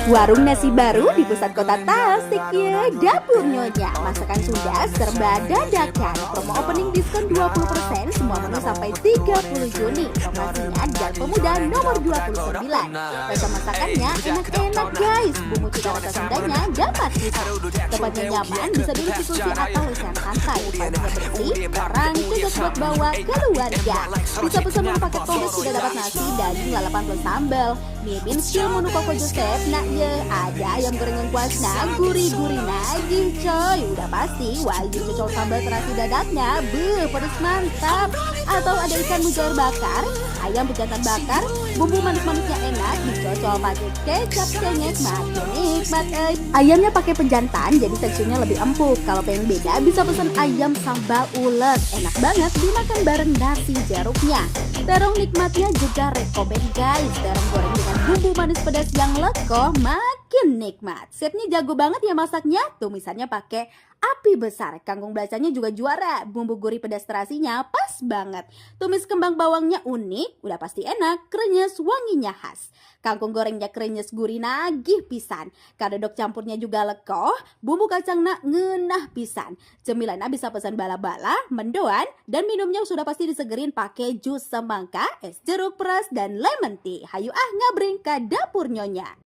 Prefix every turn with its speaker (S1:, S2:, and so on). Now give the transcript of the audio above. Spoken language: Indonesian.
S1: Warung nasi baru di pusat kota Tasik ya, dapur Nyonya. Masakan Sunda serba dadakan. Promo opening diskon 20%, semua menu sampai 30 Juni. Promosinya dan pemuda nomor 29. Rasa masakannya enak-enak guys. Bumbu cita rasa Sundanya dapat bisa. Tempatnya nyaman, bisa duduk di kursi atau lesehan santai. Tempatnya bersih, orang cocok buat bawa keluarga. Bisa pesan menu paket kode sudah dapat nasi, daging, lalapan plus sambal. Mimin skill menu Koko Joseph, nak ya ada ayam goreng yang kuas, nah gurih-gurih nagih coy. Udah pasti wajib cocok sambal terasi dadaknya, pedes mantap. Atau ada ikan mujair bakar, ayam pejantan bakar, bumbu manis-manisnya enak, dicocol pakai kecap cengek, makin nikmat Ayamnya pakai pejantan, jadi teksturnya lebih empuk. Kalau pengen beda, bisa pesan ayam sambal ulet, enak banget dimakan bareng nasi jeruknya. Terong nikmatnya juga rekomen guys, terong goreng dengan bumbu manis pedas yang lekoh, makin nikmat. Chefnya jago banget ya masaknya, tumisannya pakai api besar. Kangkung belacanya juga juara, bumbu gurih pedas terasinya pas banget. Tumis kembang bawangnya unik, udah pasti enak, krenyes, wanginya khas. Kangkung gorengnya krenyes gurih nagih pisan. Kadedok campurnya juga lekoh, bumbu kacangnya ngenah pisan. Cemilannya bisa pesan bala-bala, mendoan, dan minumnya sudah pasti disegerin pakai jus semangka, es jeruk peras, dan lemon tea. Hayu ngabring ke dapur Nyonya.